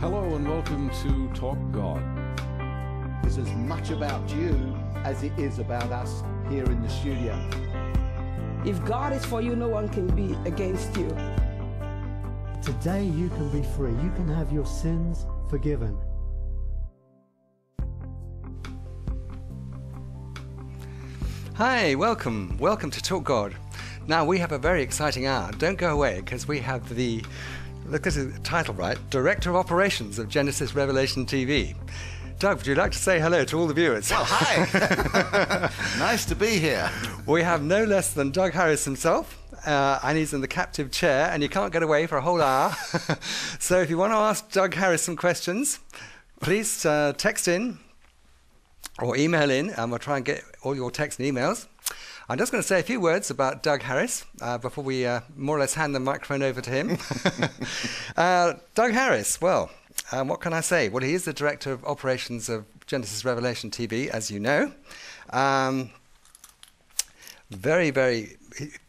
Hello and welcome to Talk God. It's as much about you as it is about us here in the studio. If God is for you, no one can be against you. Today you can be free. You can have your sins forgiven. Hi, welcome to Talk God. Now we have a very exciting hour. Don't go away because we have the, look at the title right, Director of Operations of Genesis Revelation TV. Doug, would you like to say hello to all the viewers? Well, hi. Nice to be here. We have no less than Doug Harris himself, and he's in the captive chair, and you can't get away for a whole hour. So if you want to ask Doug Harris some questions, please text in or email in, and we'll try and get all your texts and emails. I'm just going to say a few words about Doug Harris before we more or less hand the microphone over to him. Doug Harris, well, what can I say? Well, he is the Director of Operations of Genesis Revelation TV, as you know.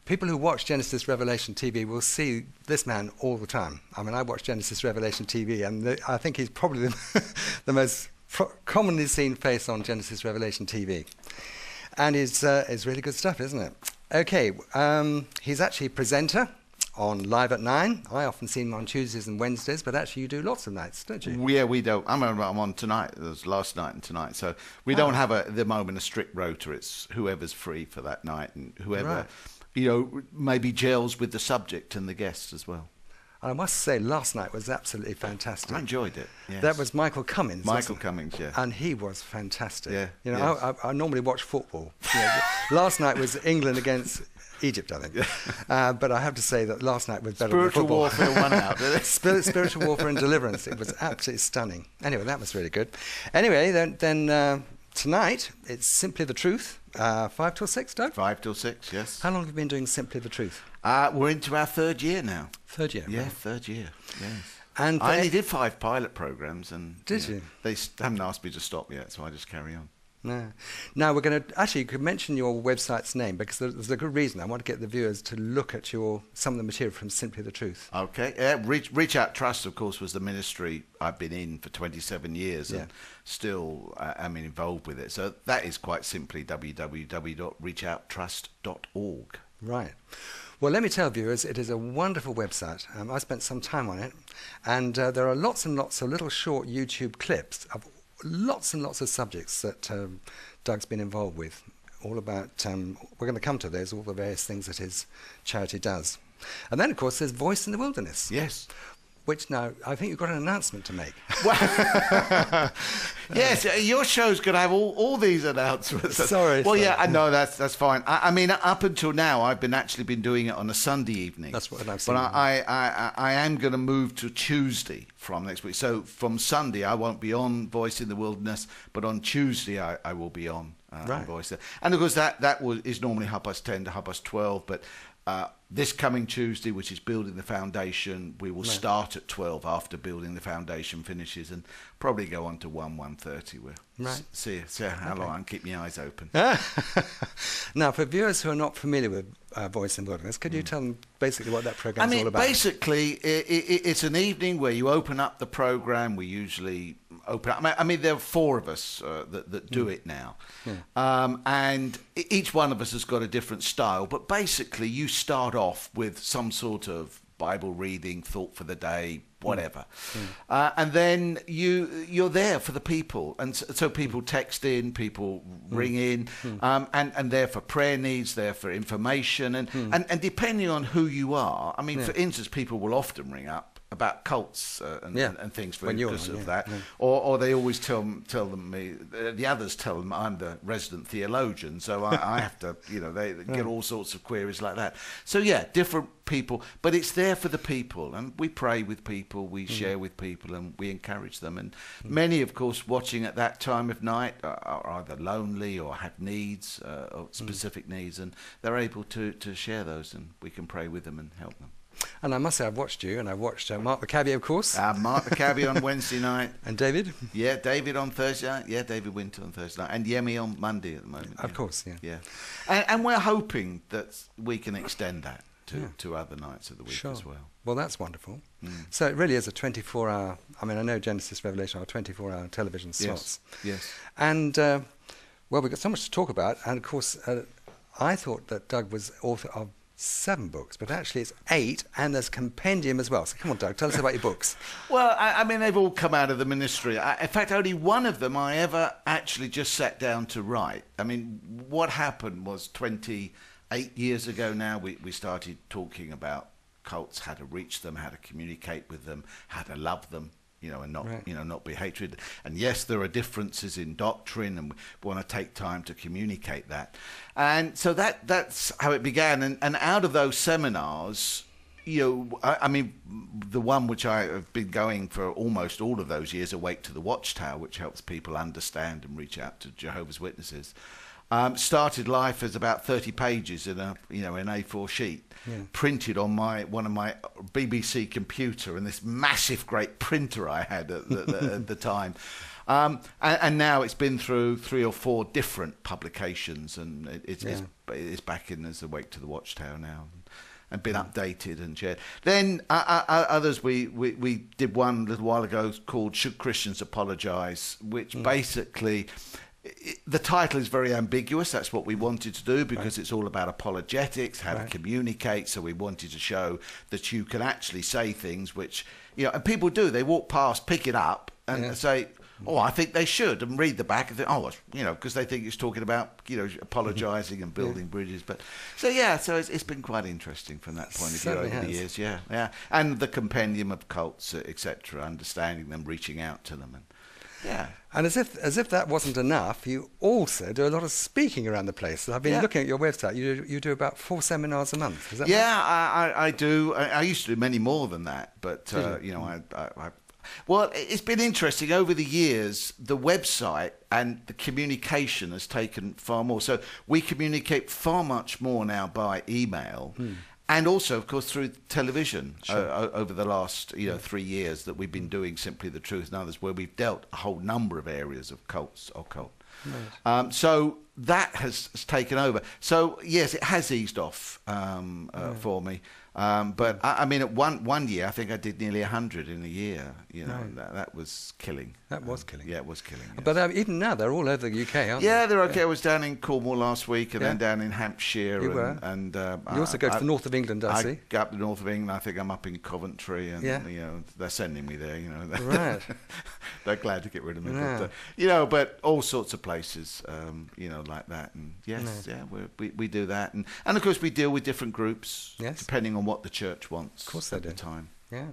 People who watch Genesis Revelation TV will see this man all the time. I mean, I watch Genesis Revelation TV, and I think he's probably the most commonly seen face on Genesis Revelation TV. And it's really good stuff, isn't it? Okay, he's actually a presenter on Live at 9. I often see him on Tuesdays and Wednesdays, but actually you do lots of nights, don't you? Yeah, we don't. I'm on tonight. It was last night and tonight. So we don't have at the moment a strict rota. It's whoever's free for that night and whoever, maybe gels with the subject and the guests as well. I must say, last night was absolutely fantastic. I enjoyed it. Yes. That was Michael Cummins. Michael Cummins, yeah. And he was fantastic. Yeah. You know, yes. I normally watch football. Last night was England against Egypt, I think. But I have to say that last night was better than football. Spiritual warfare won out, did it? Spiritual warfare and deliverance. It was absolutely stunning. Anyway, that was really good. Anyway, then tonight, it's Simply the Truth. 5 till 6, Doug? 5 till 6, yes. How long have you been doing Simply the Truth? We're into our third year now. Third year? Yeah, right. Third year, yes. And I only did 5 pilot programmes. And did you? They haven't asked me to stop yet, so I just carry on. No. Now we're going to, actually you could mention your website's name because there's a good reason. I want to get the viewers to look at some of the material from Simply the Truth. Okay. Reach Out Trust, of course, was the ministry I've been in for 27 years and still am involved with it. So that is quite simply www.reachouttrust.org. Right. Well, let me tell viewers, it is a wonderful website. I spent some time on it, and there are lots and lots of little short YouTube clips of lots and lots of subjects that Doug's been involved with, all about, we're going to come to those, all the various things that his charity does. And then, of course, there's Voice in the Wilderness. Yes. Which now, I think you've got an announcement to make. Well, yes, your show's going to have all these announcements. Sorry. Well, yeah, I know, that's fine. I mean, up until now, I've been actually been doing it on a Sunday evening. That's what I've seen. But I am going to move to Tuesday from next week. So from Sunday, I won't be on Voice in the Wilderness, but on Tuesday, I will be on Voice. And of course, that is normally 10:30 to 12:30, but this coming Tuesday, which is building the foundation, we will start at 12 after building the foundation finishes and probably go on to 1:30. We'll see how long I can keep my eyes open. Now, for viewers who are not familiar with Voice in the Wilderness, could you tell them basically what that program is all about? Basically, it's an evening where you open up the program. We usually open up. I mean, there are 4 of us that do it now. Yeah. And each one of us has got a different style. But basically, you start off with some sort of Bible reading, thought for the day, whatever. And then you're there for the people. And so people text in, people ring in, and they're for prayer needs, they're for information. And depending on who you are, I mean, for instance, people will often ring up about cults and things because of that. Yeah. Or they always tell me, the others tell them I'm the resident theologian, so I have to, they get all sorts of queries like that. So yeah, different people, but it's there for the people, and we pray with people, we share with people, and we encourage them. And many, of course, watching at that time of night are either lonely or have needs, or specific needs, and they're able to share those, and we can pray with them and help them. And I must say, I've watched you, and I've watched Mark Maccabi, of course. Mark Maccabi on Wednesday night. And David? Yeah, David on Thursday night. Yeah, David Winter on Thursday night. And Yemi on Monday at the moment. Of course, yeah. And we're hoping that we can extend that. to other nights of the week as well. Well, that's wonderful. So it really is a 24-hour, I mean, I know Genesis Revelation are 24-hour television slots. Yes. And, well, we've got so much to talk about. And, of course, I thought that Doug was author of 7 books, but actually it's 8, and there's a compendium as well. So come on, Doug, tell us about your books. Well, I mean, they've all come out of the ministry. In fact, only one of them I ever actually just sat down to write. I mean, what happened was 28 years ago now, we started talking about cults, how to reach them, how to communicate with them, how to love them, and not, not be hatred. And yes, there are differences in doctrine, and we want to take time to communicate that. And so that's how it began. And out of those seminars, I mean, the one which I have been going for almost all of those years, Awake to the Watchtower, which helps people understand and reach out to Jehovah's Witnesses, started life as about 30 pages in an A4 sheet, printed on one of my BBC computer and this massive great printer I had at the time. And now it's been through 3 or 4 different publications, and it's back in as Awake to the Watchtower now, and been updated and shared. Then others, we did one a little while ago called Should Christians Apologise, which basically... The title is very ambiguous. That's what we wanted to do, because it's all about apologetics, how to communicate. So we wanted to show that you can actually say things which, and people do. They walk past, pick it up, and say, "Oh, I think they should," and read the back and think, "Oh, because they think it's talking about, apologising and building bridges." But so it's been quite interesting from that point of view over the years. Yeah, and the compendium of cults, etc., understanding them, reaching out to them, and. Yeah. And as if that wasn't enough, you also do a lot of speaking around the place. I've been looking at your website. You do about 4 seminars a month. Is that right? I do. I used to do many more than that, but well, it's been interesting over the years. The website and the communication has taken far more. So we communicate far much more now by email. And also, of course, through television over the last 3 years that we've been doing Simply the Truth and Others, where we've dealt a whole number of areas of occult. Right. So that has taken over. So, yes, it has eased off for me. But I mean, at one year, I think I did nearly 100 in a year. That was killing. That was killing. Yeah, it was killing. Yes. But even now, they're all over the UK, aren't they? Yeah, they're okay. I was down in Cornwall last week, and then down in Hampshire. You were. And you also go to the north of England, I see. I go up the north of England. I think I'm up in Coventry, and they're sending me there. Right. They're glad to get rid of me. But, but all sorts of places, like that. And we do that, and of course we deal with different groups, depending on what the church wants. Of course they do. At the time. Yeah.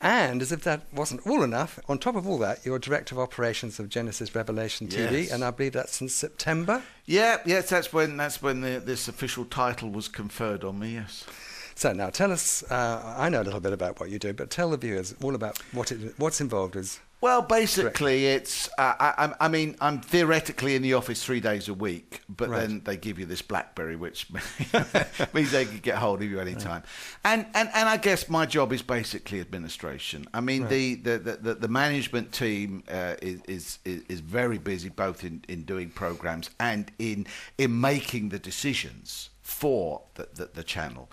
And as if that wasn't all enough, on top of all that, you're Director of Operations of Genesis Revelation TV, and I believe that's since September. Yes, that's when this official title was conferred on me. Yes. So now tell us. I know a little bit about what you do, but tell the viewers all about what's involved as. Well, basically, it's. I'm theoretically in the office 3 days a week, but then they give you this BlackBerry, which means they can get hold of you anytime. And I guess my job is basically administration. I mean, the management team is very busy, both in doing programs and in making the decisions for the channel.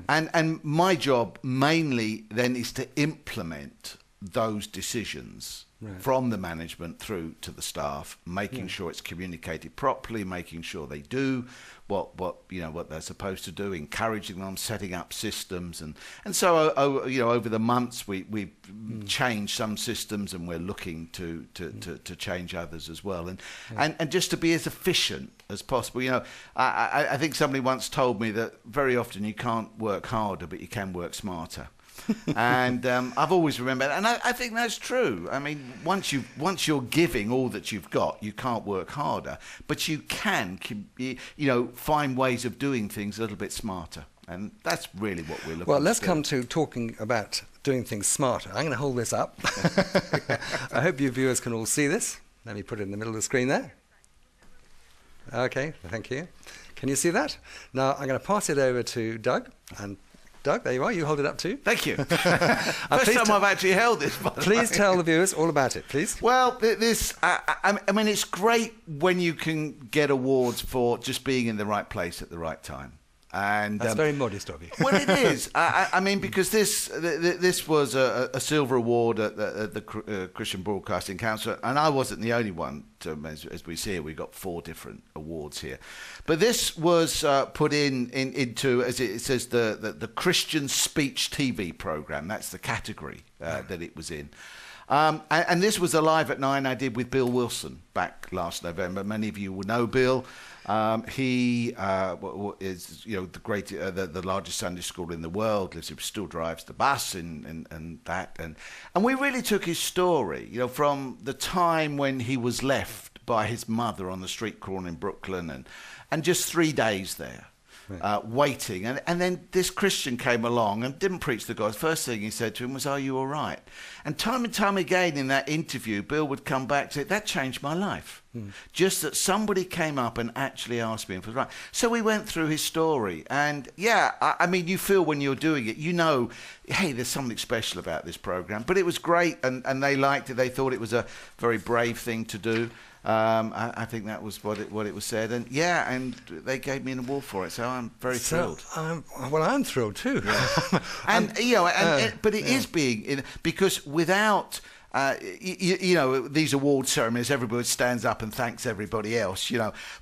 And my job mainly then is to implement those decisions from the management through to the staff, making sure it's communicated properly, making sure they do what they're supposed to do, encouraging them, setting up systems, and so over the months we've changed some systems, and we're looking to change others as well, and just to be as efficient as possible. I think somebody once told me that very often you can't work harder, but you can work smarter. And I've always remembered, and I think that's true. I mean, once you're giving all that you've got, you can't work harder, but you can, find ways of doing things a little bit smarter, and that's really what we're looking for. Well, let's come to talking about doing things smarter. I'm going to hold this up. I hope you viewers can all see this. Let me put it in the middle of the screen there. Okay, thank you. Can you see that? Now I'm going to pass it over to Doug, and Doug, there you are. You hold it up too. Thank you. First time I've actually held this. Please tell the viewers all about it, please. Well, I mean, it's great when you can get awards for just being in the right place at the right time. And That's very modest of you. well, it is. I mean, because this was a silver award at the Christian Broadcasting Council, and I wasn't the only one. As we see here, we got 4 different awards here, but this was put into, as it says, the Christian Speech TV program. That's the category that it was in. And this was a Live at 9 I did with Bill Wilson back last November. Many of you will know Bill. He is, the great, the largest Sunday school in the world. Still drives the bus and that, and we really took his story, from the time when he was left by his mother on the street corner in Brooklyn, and just 3 days there. Waiting, and then this Christian came along and didn't preach the gospel. First thing he said to him was, "Are you all right?" And time again in that interview, Bill would come back and say, "That changed my life." Just that somebody came up and actually asked me if it was right. So we went through his story, and I mean, you feel when you're doing it, hey, there's something special about this program. But it was great, and they liked it. They thought it was a very brave thing to do. I think that was what it was said, and they gave me an award for it, so I'm very thrilled. I'm thrilled too. Yeah. But it is being because without. These award ceremonies, everybody stands up and thanks everybody else,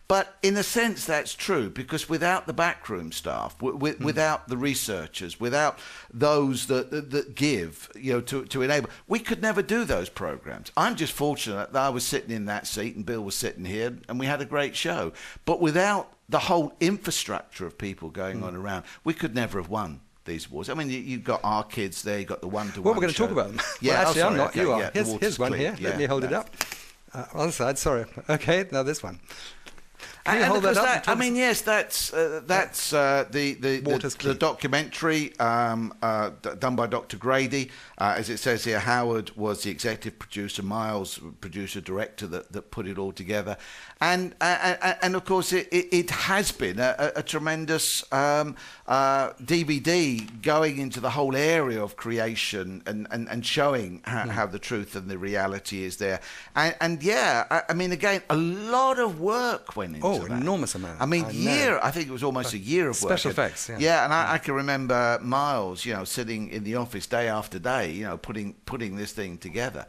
But in a sense, that's true, because without the backroom staff, without the researchers, without those that give, to enable, we could never do those programs. I'm just fortunate that I was sitting in that seat and Bill was sitting here, and we had a great show. But without the whole infrastructure of people going on around, we could never have won these awards. I mean, you've got our kids there, you've got the one-to-one. Well, we're going to talk about them. Yeah, well, actually, I'm not. Okay, you are. Yeah, here's one here. Let me hold it up. Other side, sorry. Okay, now this one. Can you hold that up? I mean, yes, that's the documentary done by Dr. Grady. As it says here, Howard was the executive producer, Miles, producer-director that put it all together. And of course, it has been a tremendous DVD going into the whole area of creation and showing how the truth and the reality is there. I mean, again, a lot of work went into that. Enormous amount. I mean, I think it was almost a year of work. Special effects, yeah. Yeah, and I can remember Miles, sitting in the office day after day, putting this thing together.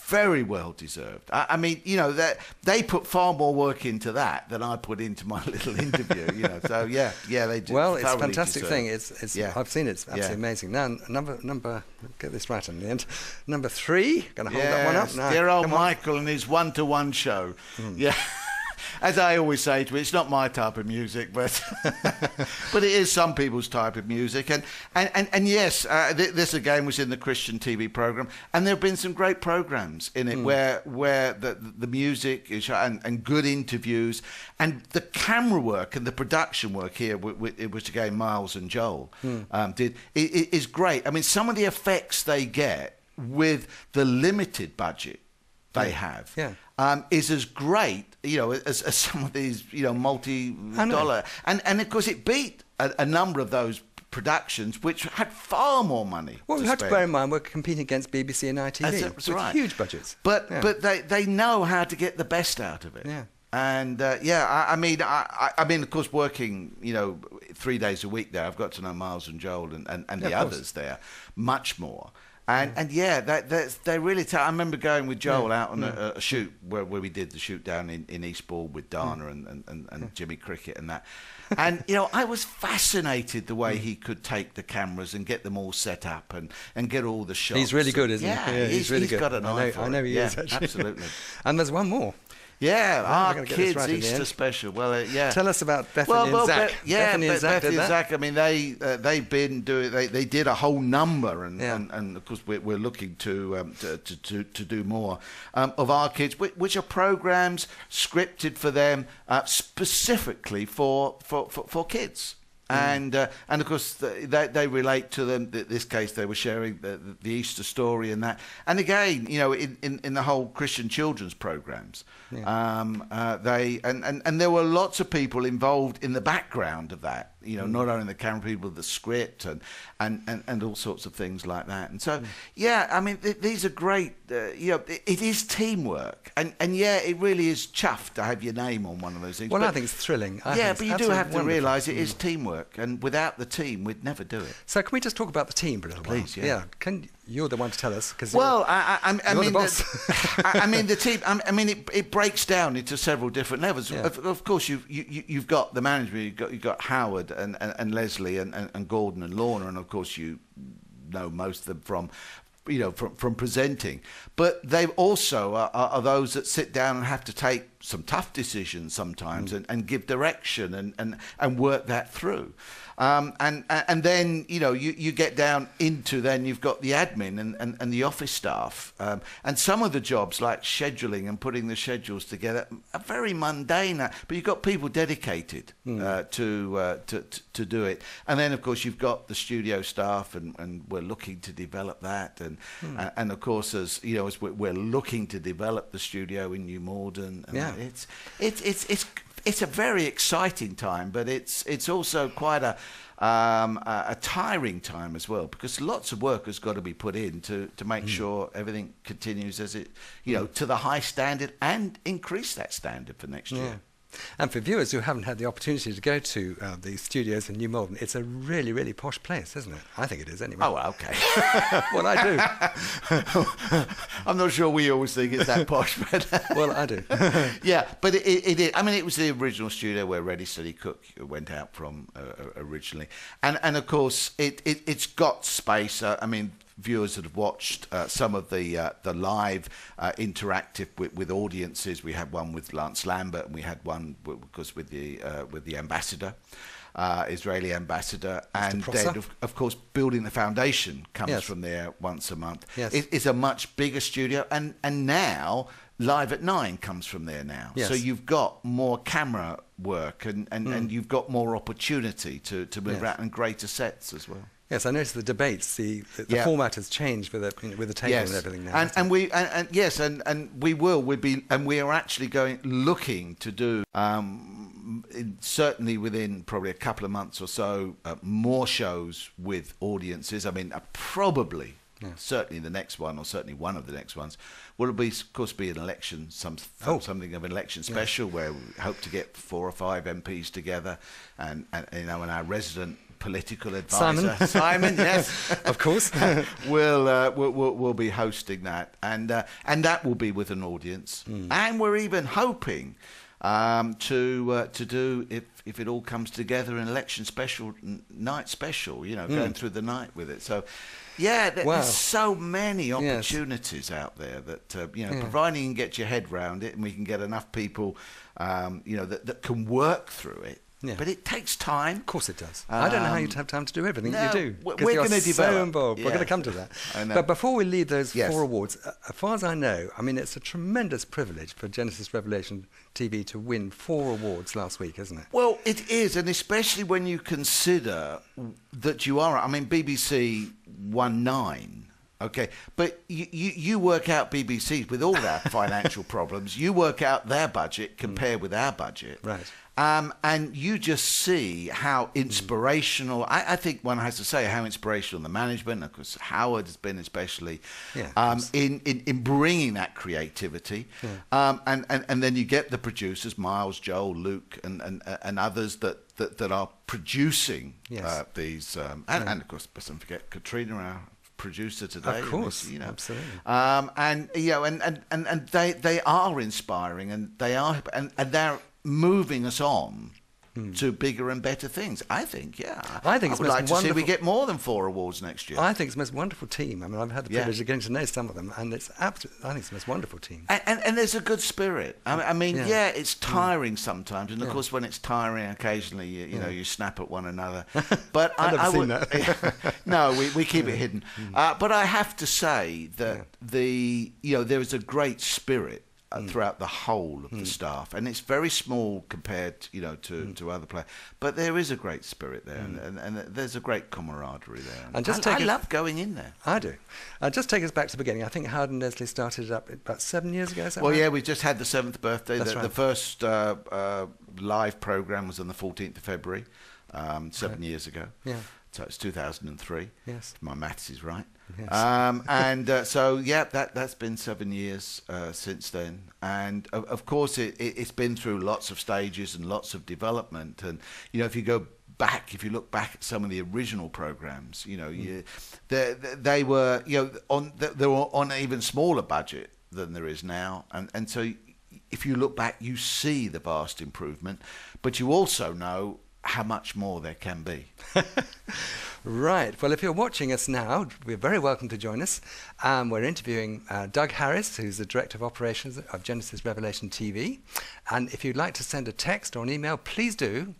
Very well deserved. I mean, that they put far more work into that than I put into my little interview. So they did. Well, it's a fantastic thing. deserved. I've seen it. It's absolutely amazing. Now, number. Get this right in the end. Number 3. Going to hold that one up. No, dear old Michael and his one-to-one show. Yeah. As I always say to it, it's not my type of music, but but it is some people's type of music. And yes, this again was in the Christian TV program, and there have been some great programs in it where the music is and good interviews, and the camera work and the production work here, which again Miles and Joel did, is great. I mean, some of the effects they get with the limited budget they have. Yeah. Is as great, as some of these, multi-dollar, and of course it beat a number of those productions which had far more money. Well, we have to bear in mind we're competing against BBC and ITV that's with right. huge budgets. But they know how to get the best out of it. Yeah. And I mean, of course, working 3 days a week there, I've got to know Miles and Joel and the others there much more. And they really I remember going with Joel out on a shoot where we did the shoot down in Eastbourne with Dana and Jimmy Cricket and that. And I was fascinated the way he could take the cameras and get them all set up and get all the shots. He's really good, isn't he? Yeah, he's really good. Got an eye for it. I know he is, actually. Absolutely. And there's one more. Yeah, our kids' right Easter special. Well, Tell us about Bethany and Zach. Bethany and Zach. I mean, they've been doing. They did a whole number, and of course we're looking to do more of our kids, which are programs scripted for them specifically for kids. And of course they relate to them. In this case, they were sharing the Easter story and that. And again, in the whole Christian children's programs, there were lots of people involved in the background of that. you know, not only the camera people, the script and all sorts of things like that. And so, yeah, I mean, these are great. You know, it is teamwork, and yeah, it really is chuffed to have your name on one of those things. Well, but, I think it's thrilling. I yeah, think but it's you do have to absolutely realise wonderful. it is teamwork, and without the team, we'd never do it. So can we just talk about the team for a little Please, while? yeah. You're the one to tell us. Cause Well, I mean, the boss. I mean, the team. I mean, it breaks down into several different levels. Yeah. Of course, you've got the management. You've got Howard and Leslie and Gordon and Lorna, and of course you know most of them from, you know, from presenting. But they also are those that sit down and have to take some tough decisions sometimes and give direction and work that through. And then, you know, you get down into, then you've got the admin and the office staff. And some of the jobs like scheduling and putting the schedules together are very mundane, but you've got people dedicated to do it. And then, of course, you've got the studio staff, and we're looking to develop that. And of course, as you know, as we're looking to develop the studio in New Malden, and it's a very exciting time, but it's also quite a tiring time as well, because lots of work has got to be put in to make sure everything continues as it, you know, to the high standard, and increase that standard for next year. And for viewers who haven't had the opportunity to go to the studios in New Malden, it's a really, really posh place, isn't it? I think it is, anyway. Oh, okay. Well, I do. I'm not sure we always think it's that posh, but Well, I do. yeah, but it I mean, it was the original studio where Ready Steady Cook went out from originally, and of course it's got space. I mean, viewers that have watched some of the live interactive with audiences. We had one with Lance Lambert, and we had one because with the ambassador, Israeli ambassador, and then of course building the foundation comes from there once a month. Yes. It's a much bigger studio, and now Live at 9 comes from there now. Yes. So you've got more camera work, and you've got more opportunity to move around, and greater sets as well. Yes, I noticed the debates. The format has changed with the table and everything now. And we are actually looking to do certainly within probably a couple of months or so more shows with audiences. I mean, probably. Yeah. Certainly the next one, or certainly one of the next ones, will be, of course, be an election, something of an election special, where we hope to get 4 or 5 MPs together, and you know, and our resident political advisor Simon, yes, of course, we'll be hosting that, and that will be with an audience, and we're even hoping to do, if it all comes together, an election special, night special, you know, going through the night with it. So. Yeah, there's so many opportunities out there that, you know, providing you can get your head round it, and we can get enough people, you know, that can work through it. Yeah. But it takes time. Of course it does. I don't know how you'd have time to do everything you do. We're going to develop. So involved. Yeah. We're going to come to that. But before we leave those 4 awards, as far as I know, I mean, it's a tremendous privilege for Genesis Revelation TV to win 4 awards last week, isn't it? Well, it is, and especially when you consider that you are. I mean, BBC won 9. Okay, but you work out BBC with all their financial problems. You work out their budget compared with our budget. Right. And you just see how inspirational, I think one has to say, how inspirational the management, of course, Howard has been especially, in bringing that creativity. Yeah. And then you get the producers, Miles, Joel, Luke, and others that are producing these. And of course, let's not forget Katrina, our producer today. Of course, you know. Absolutely. And you know, and they are inspiring, and they're moving us on to bigger and better things. I think, I think I would like to see we get more than 4 awards next year. I think it's the most wonderful team. I mean, I've had the privilege of getting to know some of them, and it's I think it's the most wonderful team. And there's a good spirit. I mean, it's tiring sometimes, and of course, when it's tiring, occasionally you know, you snap at one another. But I've never seen that. No, we keep it hidden. But I have to say that there is a great spirit throughout the whole of the staff, and it's very small compared, you know, to other players, but there is a great spirit there, and there's a great camaraderie there. And I love going in there. I do. Just take us back to the beginning. I think Howard and Leslie started it up about 7 years ago. Is that right? Yeah, we just had the 7th birthday. That's right. The first live program was on the 14th of February. 7 years ago. Yeah. So it's 2003. Yes. If my maths is right. Yes. So yeah, that's been 7 years since then. And of course, it's been through lots of stages and lots of development. And if you look back at some of the original programs, they were they were on an even smaller budget than there is now. And so if you look back, you see the vast improvement, but you also know how much more there can be. Right. Well, if you're watching us now, we're very welcome to join us. We're interviewing Doug Harris, who's the Director of Operations of Genesis Revelation TV. And if you'd like to send a text or an email, please do.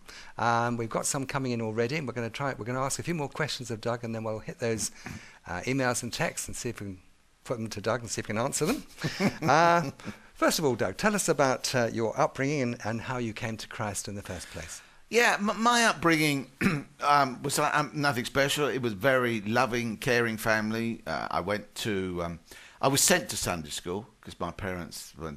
We've got some coming in already, and we're going to ask a few more questions of Doug, and then we'll hit those emails and texts and see if we can put them to Doug and see if we can answer them. First of all, Doug, tell us about your upbringing and how you came to Christ in the first place. Yeah, my upbringing was nothing special. It was very loving, caring family. I was sent to Sunday school because my parents were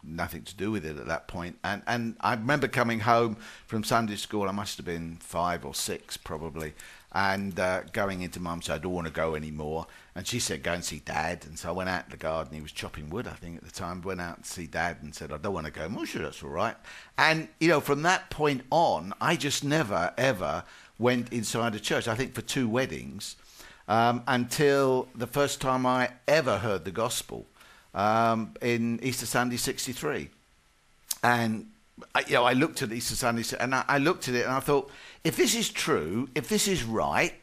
nothing to do with it at that point. And I remember coming home from Sunday school. I must have been 5 or 6 probably. And going into Mum, said, I don't want to go anymore. And she said, go and see Dad. And so I went out in the garden. He was chopping wood, I think, at the time. Went out to see Dad and said, I don't want to go. Well, sure, that's all right. And, from that point on, I just never, ever went inside a church. I think for 2 weddings, until the first time I ever heard the gospel in Easter Sunday 63. And I looked at Easter Sunday, and I looked at it, and I thought, if this is true, if this is right,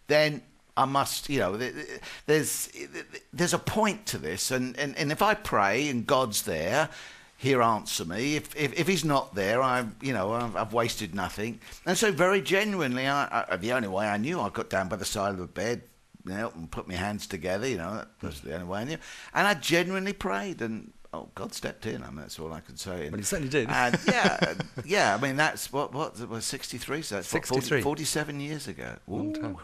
then I must, there's a point to this, and if I pray and God's there, He'll answer me. If He's not there, I've wasted nothing. And so, very genuinely, the only way I knew, I got down by the side of the bed, and put my hands together. That was the only way I knew, and I genuinely prayed and. Oh, God stepped in. I mean, that's all I can say. Well, He certainly did. And I mean, that's what it was 63. So that's 63. 47 years ago. Long time.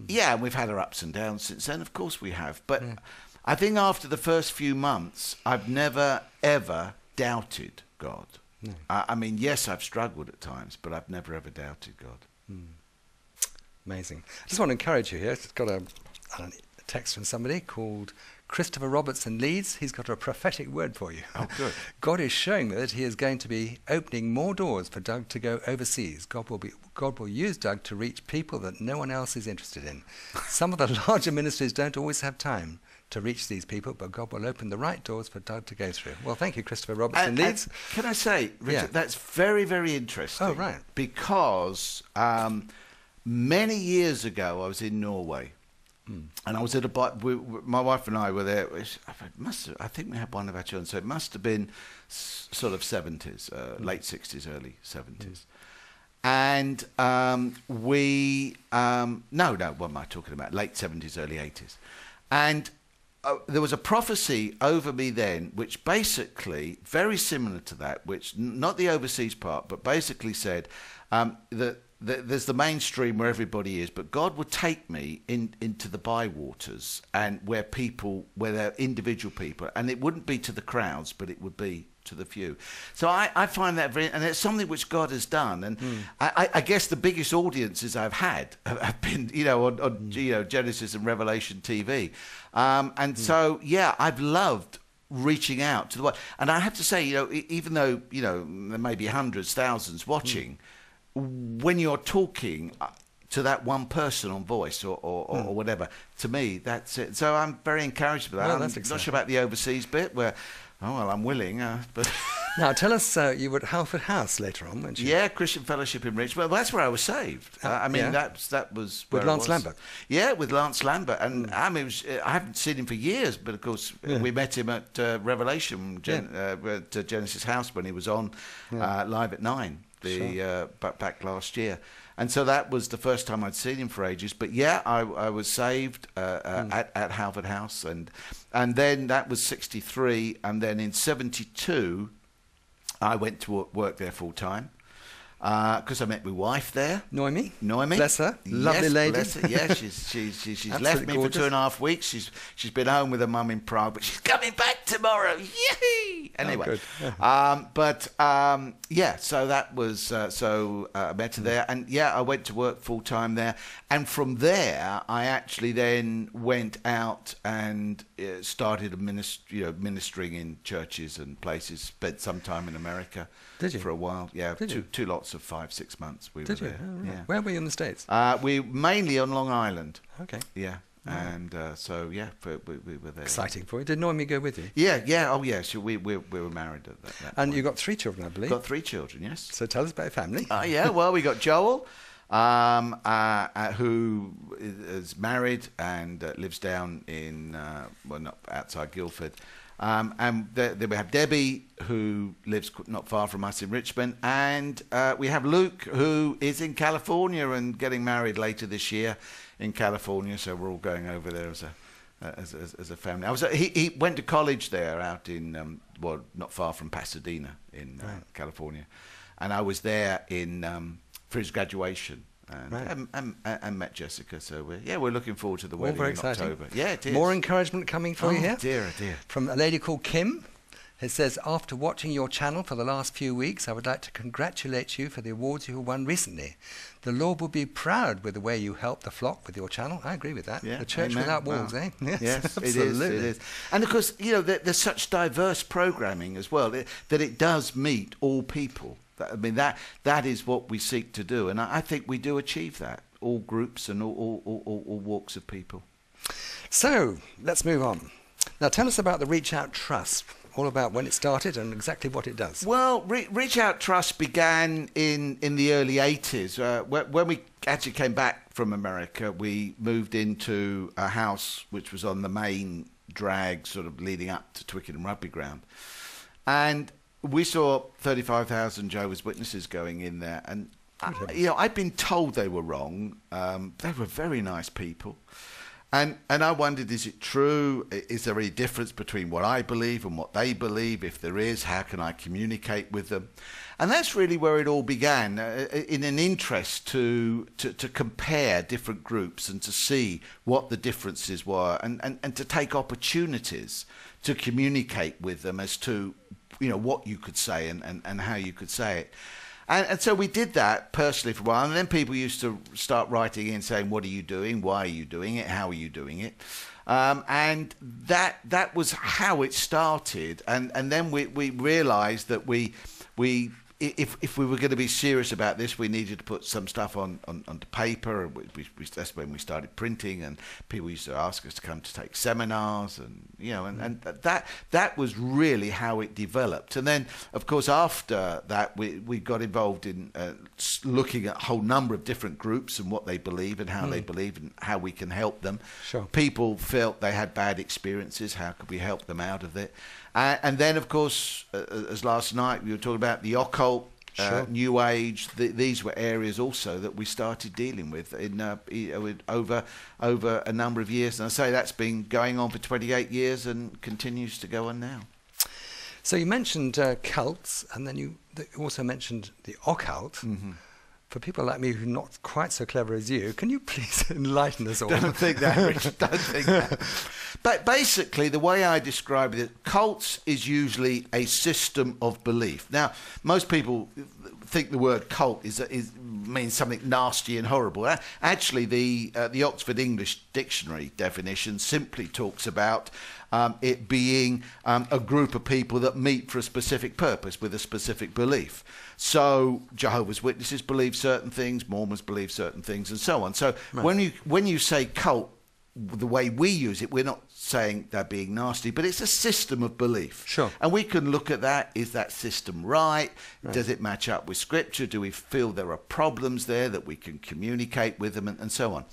Yeah, we've had our ups and downs since then. Of course we have. But I think after the first few months, I've never ever doubted God. No. I mean, yes, I've struggled at times, but I've never ever doubted God. Amazing. I just want to encourage you here. It's got a text from somebody called Christopher Robertson Leeds. He's got a prophetic word for you. Oh, good. God is showing me that He is going to be opening more doors for Doug to go overseas. God will use Doug to reach people that no one else is interested in. Some of the larger ministries don't always have time to reach these people, but God will open the right doors for Doug to go through. Well, thank you, Christopher Robertson Leeds. Can I say, Richard, that's very, very interesting. Oh, right. Because many years ago, I was in Norway. And I was at my wife and I were there. I think we had one of our children, so it must have been sort of 70s, late 60s, early 70s. And what am I talking about? Late 70s, early 80s. And there was a prophecy over me then, which basically, very similar to that, which, not the overseas part, but basically said that there's the mainstream where everybody is, but God would take me into the bywaters and where they're individual people, and it wouldn't be to the crowds, but it would be to the few. So I find that and it's something which God has done, and I guess the biggest audiences I've had have been, on Genesis and Revelation TV, and so I've loved reaching out to the world, and I have to say, even though there may be hundreds, thousands watching. When you're talking to that one person on voice or whatever, to me, that's it. So I'm very encouraged by that. Well, I'm not sure about the overseas bit where, I'm willing. But Now, tell us, you were at Halford House later on, weren't you? Yeah, Christian Fellowship in Richmond. Well, that's where I was saved. That was where with Lance Lambert. Yeah, with Lance Lambert. And I haven't seen him for years, but of course, we met him at Revelation, at Genesis House when he was on Live at 9. Back last year, and so that was the first time I'd seen him for ages. But I was saved at Halford House, and then that was 63, and then in 72 I went to work there full time, because I met my wife there. Noemi? Noemi. Bless her. Lovely Yes, lady. Bless her. Yeah, she's left me gorgeous. for 2.5 weeks. She's been home with her mum in Prague, but she's coming back tomorrow. Yay! Anyway, good. so that was I met her there, and I went to work full time there, and from there I actually then went out and started ministering in churches and places. Spent some time in America. Did you? For a while? Yeah, Did you? two lots of 5-6 months. We Did were you? there. Oh, right. Yeah. Where were you in the States? We mainly on Long Island. Okay. Yeah, and we were there. Exciting for you. Did Noemi go with you? Yeah. Oh, yeah. So we were married at that And point. you got 3 children, I believe. Got 3 children. Yes. So tell us about your family. Yeah. Well, we got Joel, who is married and lives down in not outside Guildford. And then we have Debbie, who lives not far from us in Richmond, and we have Luke, who is in California and getting married later this year in California. So we're all going over there as a family. He went to college there out in not far from Pasadena in California, and I was there for his graduation. And met Jessica, so we're looking forward to the wedding very in exciting. October. Yeah, it is. More encouragement coming for you here. Dear, dear. From a lady called Kim. It says, after watching your channel for the last few weeks, I would like to congratulate you for the awards you have won recently. The Lord will be proud with the way you help the flock with your channel. I agree with that. Yeah, The church amen. without walls, Wow. eh? Yes, absolutely. it is. And of course, there's such diverse programming as well that it does meet all people. I mean, that is what we seek to do, and I think we do achieve that. All groups and all walks of people. So, let's move on. Now, tell us about the Reach Out Trust, all about when it started and exactly what it does. Well, Reach Out Trust began in the early 80s. When we actually came back from America, we moved into a house which was on the main drag sort of leading up to Twickenham Rugby Ground. And we saw 35,000 Jehovah's Witnesses going in there, and I'd been told they were wrong. They were very nice people, and I wondered, is it true? Is there any difference between what I believe and what they believe? If there is, how can I communicate with them? And that's really where it all began, in an interest to compare different groups and to see what the differences were, and to take opportunities to communicate with them as to what you could say and how you could say it. And so we did that personally for a while, and then people used to start writing in saying, what are you doing? Why are you doing it? How are you doing it? And that was how it started. And then we realized that if we were going to be serious about this, we needed to put some stuff onto paper. That's when we started printing, and people used to ask us to come to take seminars, and that was really how it developed. And then, of course, after that, we got involved in looking at a whole number of different groups and what they believe and how they believe and how we can help them. Sure. People felt they had bad experiences. How could we help them out of it? And then, of course, as last night we were talking about the occult, New Age. These were areas also that we started dealing with over a number of years. And I say that's been going on for 28 years and continues to go on now. So you mentioned cults, and then you also mentioned the occult. Mm-hmm. For people like me who are not quite so clever as you, can you please enlighten us all? Don't think that, Richard. Don't think that. But basically, the way I describe it, cults is usually a system of belief. Now, most people think the word cult means something nasty and horrible. Actually, the Oxford English Dictionary definition simply talks about it being a group of people that meet for a specific purpose with a specific belief. So Jehovah's Witnesses believe certain things, Mormons believe certain things, and so on. So when you say cult, the way we use it, we're not saying they're being nasty, but it's a system of belief. Sure. And we can look at that. Is that system right? Does it match up with Scripture? Do we feel there are problems there that we can communicate with them, and so on?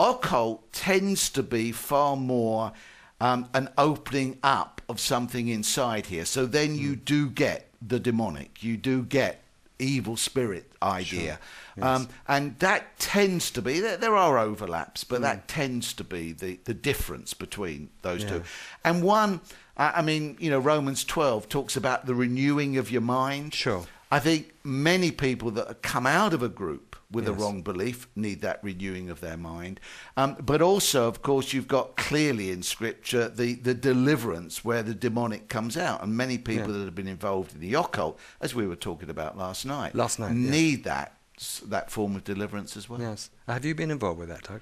Occult tends to be far more an opening up of something inside here. So then you do get the demonic. You do get evil spirit idea. Sure. Yes. And that tends to be, there are overlaps, but that tends to be the difference between those two. And one, Romans 12 talks about the renewing of your mind. Sure. I think many people that have come out of a group with a Yes. wrong belief need that renewing of their mind. But also, of course, you've got clearly in Scripture the deliverance where the demonic comes out. And many people that have been involved in the occult, as we were talking about last night, need that form of deliverance as well. Yes. Have you been involved with that, Doug?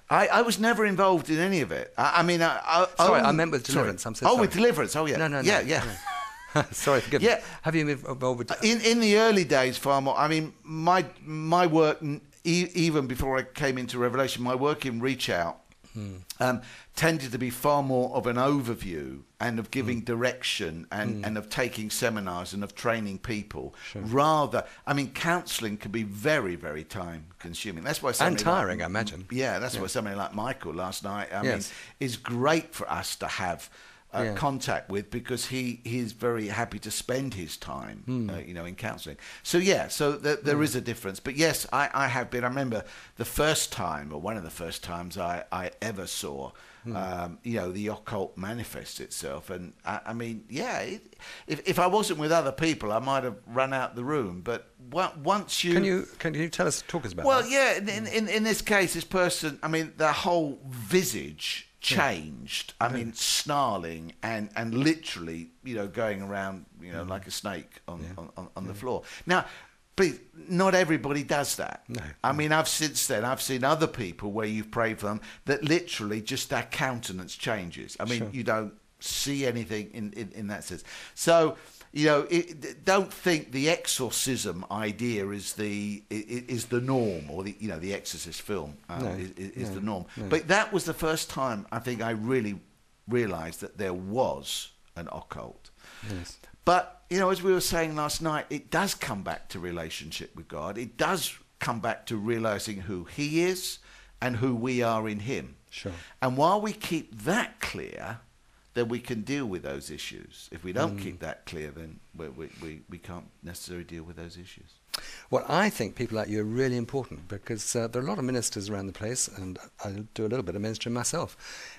I was never involved in any of it. I mean, Sorry, I meant with deliverance. I'm so Oh, sorry. with deliverance. Oh, yeah. No. Yeah. Sorry, forgive me. Yeah. Have you been involved with... In the early days, far more. I mean, my work, even before I came into Revelation, my work in Reach Out tended to be far more of an overview and of giving direction and of taking seminars and of training people. Rather, I mean, counselling can be very, very time consuming. That's why and tiring, I imagine. Yeah, that's why somebody like Michael last night, I Yes. mean, is great for us to have contact with, because he is very happy to spend his time, in counselling. So there is a difference. But yes, I have been. I remember the first time, or one of the first times I ever saw, the occult manifest itself. And I mean, if I wasn't with other people, I might have run out the room. But once you... Can you talk us about Well, that? yeah, in this case, this person, I mean, their whole visage changed. I mean, snarling and literally, going around, like a snake on the floor. Now, please, not everybody does that. No. I mean, I've seen other people where you've prayed for them that literally just their countenance changes. I mean, you don't see anything in that sense. So, don't think the exorcism idea is the norm, or the Exorcist film is the norm. No. But that was the first time I think I really realised that there was an occult. Yes. But as we were saying last night, it does come back to relationship with God. It does come back to realising who He is and who we are in Him. Sure. And while we keep that clear, then we can deal with those issues. If we don't keep that clear, then we can't necessarily deal with those issues. Well, I think people like you are really important, because there are a lot of ministers around the place, and I do a little bit of ministry myself.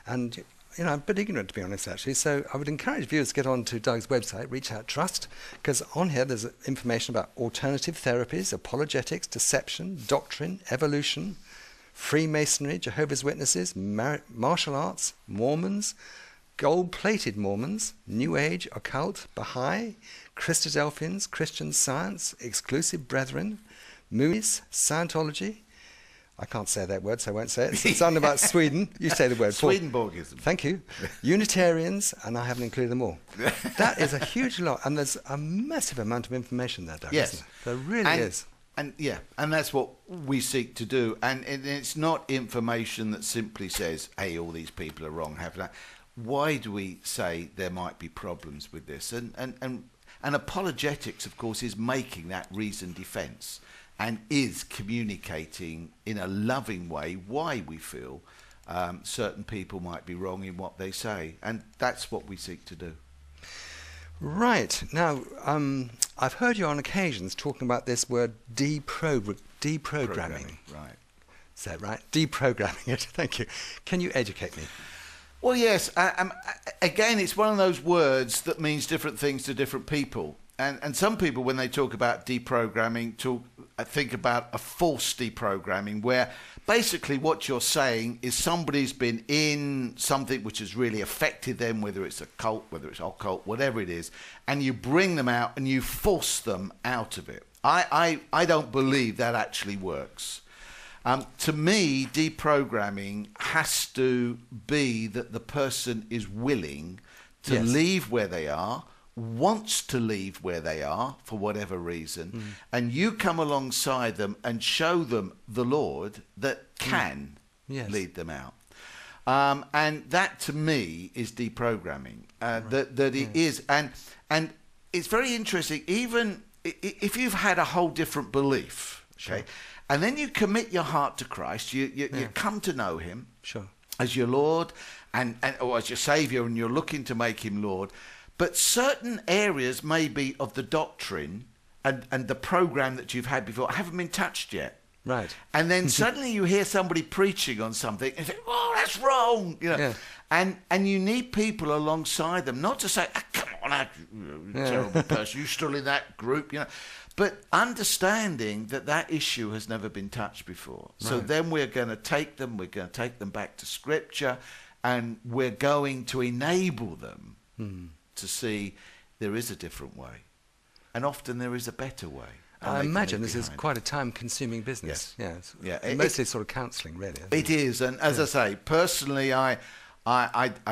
And, I'm a bit ignorant, to be honest, actually. So I would encourage viewers to get on to Doug's website, Reach Out Trust, because on here there's information about alternative therapies, apologetics, deception, doctrine, evolution, Freemasonry, Jehovah's Witnesses, martial arts, Mormons, gold-plated Mormons, New Age, occult, Baha'i, Christadelphians, Christian Science, exclusive brethren, movies, Scientology. I can't say that word, so I won't say it. It's something about Sweden. You say the word. Swedenborgism. Thank you. Unitarians, and I haven't included them all. That is a huge lot, and there's a massive amount of information there, Doug, Yes. isn't there? There really is. And that's what we seek to do. And it's not information that simply says, hey, all these people are wrong, have that. Why do we say there might be problems with this? And apologetics, of course, is making that reasoned defence and is communicating in a loving way why we feel certain people might be wrong in what they say. And that's what we seek to do. Right. Now, I've heard you on occasions talking about this word deprogramming. Right. Is that right? Deprogramming it. Thank you. Can you educate me? Well, yes. Again, it's one of those words that means different things to different people. And some people, when they talk about deprogramming, think about a false deprogramming, where basically what you're saying is somebody's been in something which has really affected them, whether it's a cult, whether it's occult, whatever it is, and you bring them out and you force them out of it. I don't believe that actually works. To me, deprogramming has to be that the person is willing to leave where they are, wants to leave where they are for whatever reason, and you come alongside them and show them the Lord that can lead them out. And that to me is deprogramming. That it is, and it's very interesting. Even if you've had a whole different belief, okay, and then you commit your heart to Christ, you come to know Him as your Lord or as your Saviour, and you're looking to make Him Lord. But certain areas maybe of the doctrine and the program that you've had before haven't been touched yet. Right. And then suddenly you hear somebody preaching on something and you think, oh, that's wrong. And you need people alongside them, not to say, come on, on out, you terrible person, you're still in that group, you know. But understanding that issue has never been touched before. So then we're going to take them back to Scripture, and we're going to enable them to see there is a different way. And often there is a better way. I imagine this is quite a time-consuming business. Yes. Yeah, Yeah. mostly sort of counselling, really. It is, and as I say, personally, I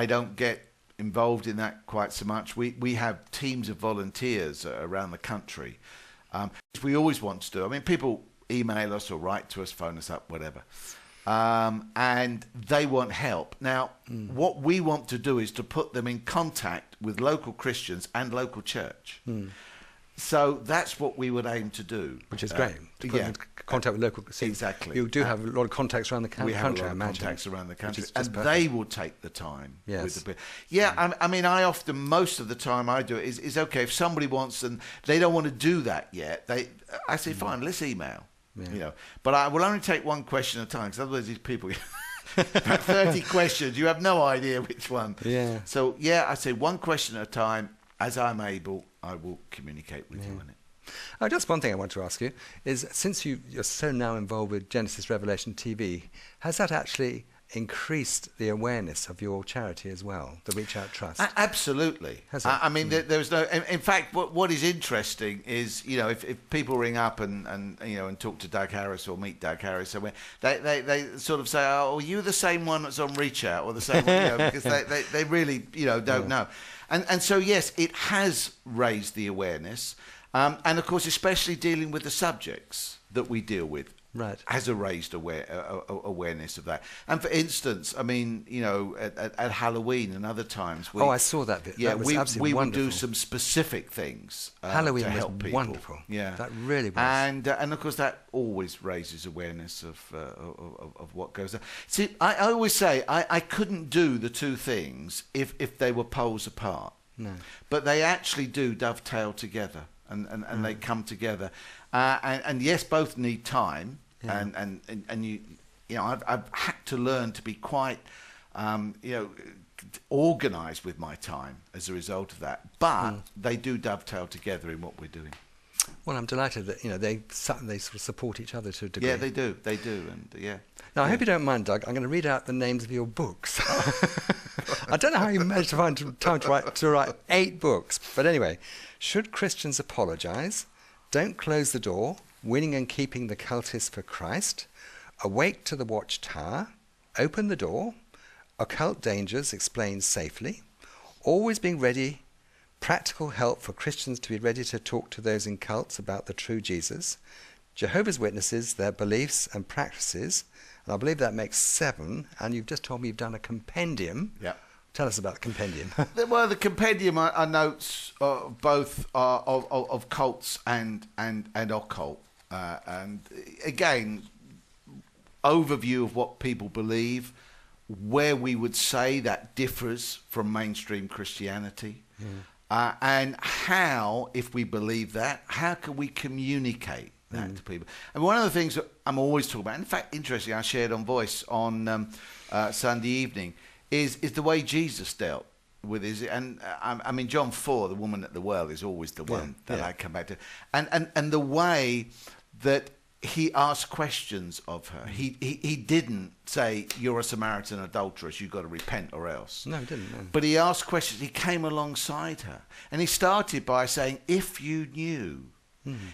don't get involved in that quite so much. We have teams of volunteers around the country. We always want to do. I mean, people email us or write to us, phone us up, whatever, and they want help. Now, what we want to do is to put them in contact with local Christians and local church. So that's what we would aim to do. Which is great. To put them in contact with local... So exactly. You do have a lot of contacts around the country, we have a lot I of imagine. contacts around the country. Which is And perfect. they will take the time. Yes. With the I mean, I often, most of the time I do it is okay, if somebody wants and they don't want to do that yet, I say, fine, let's email. Yeah. You know, but I will only take one question at a time, because otherwise these people... about 30 questions, you have no idea which one. Yeah. So, yeah, I say one question at a time. As I'm able, I will communicate with you on it. Just one thing I want to ask you is, since you're so now involved with Genesis Revelation TV, has that actually increased the awareness of your charity as well, the Reach Out Trust? Absolutely. Has it? I mean, there's no... In fact, what is interesting is, you know, if people ring up and you know, and talk to Doug Harris or meet Doug Harris somewhere, they sort of say, oh, are you the same one that's on Reach Out, or the same one, you know, because they really, you know, don't know. And so, yes, it has raised the awareness. And, of course, especially dealing with the subjects that we deal with, has raised awareness of that. And, for instance, I mean, you know, at Halloween and other times... I saw that bit. Yeah, that was absolutely we would wonderful. do some specific things Halloween to was help people. wonderful. Yeah. That really was. And, of course, that always raises awareness of what goes on. See, I always say I couldn't do the two things if they were poles apart. No. But they actually do dovetail together. And they come together, and yes, both need time, and you know, I've had to learn to be quite, you know, organised with my time as a result of that. But they do dovetail together in what we're doing. Well, I'm delighted that, you know, they sort of support each other to a degree. Yeah, they do, and yeah. Now, I hope you don't mind, Doug. I'm going to read out the names of your books. I don't know how you managed to find time to write 8 books. But anyway, Should Christians Apologise? Don't Close the Door, Winning and Keeping the Cultists for Christ, Awake to the Watchtower, Open the Door, Occult Dangers Explained Safely, Always Being Ready, Practical Help for Christians to be Ready to Talk to Those in Cults About the True Jesus, Jehovah's Witnesses, Their Beliefs and Practices, and I believe that makes 7, and you've just told me you've done a compendium. Yeah. Tell us about the compendium. Well, the compendium are notes both of cults and occult, and again, overview of what people believe, where we would say that differs from mainstream Christianity, and how, if we believe that, how can we communicate that to people? And one of the things that I'm always talking about, in fact, interesting, I shared on Voice on Sunday evening, is the way Jesus dealt with his... And I mean, John 4, the woman at the well, is always the one that I come back to. And the way that he asked questions of her. He didn't say, you're a Samaritan adulteress, you've got to repent or else. No, he didn't. No. But he asked questions. He came alongside her. And he started by saying, if you knew...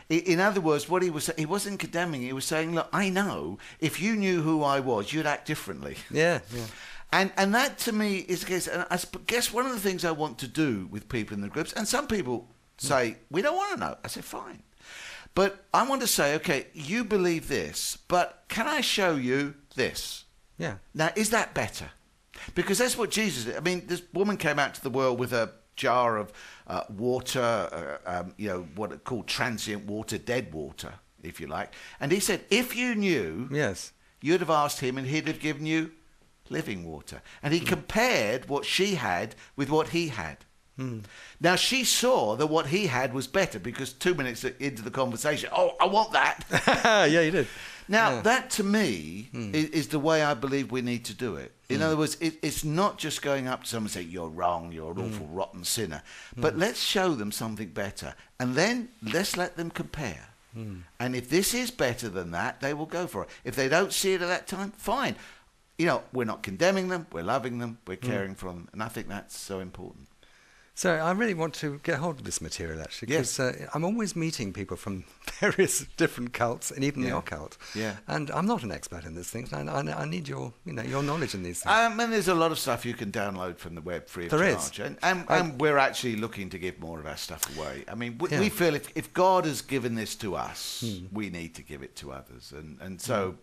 In other words, what he wasn't condemning. He was saying, look, I know if you knew who I was, you'd act differently. Yeah. And that to me is the case. And I guess one of the things I want to do with people in the groups, and some people say, we don't want to know. I say, fine. But I want to say, okay, you believe this, but can I show you this? Yeah. Now, is that better? Because that's what Jesus did. I mean, this woman came out to the world with a jar of water, you know, what are called transient water, dead water, if you like. And he said, if you knew, you'd have asked him and he'd have given you living water. And he compared what she had with what he had. Now, she saw that what he had was better because 2 minutes into the conversation, oh, I want that. Yeah, you did. Now, that to me is the way I believe we need to do it. In other words, it's not just going up to someone and saying, you're wrong, you're an awful, rotten sinner. But let's show them something better. And then let's let them compare. And if this is better than that, they will go for it. If they don't see it at that time, fine. You know, we're not condemning them, we're loving them, we're caring for them. And I think that's so important. So I really want to get hold of this material, actually, because Yes. I'm always meeting people from various different cults and even the occult. Yeah. And I'm not an expert in these things. I need your, your knowledge in these things. And there's a lot of stuff you can download from the web free of There charge. is. And we're actually looking to give more of our stuff away. I mean, we feel if God has given this to us, we need to give it to others. And so,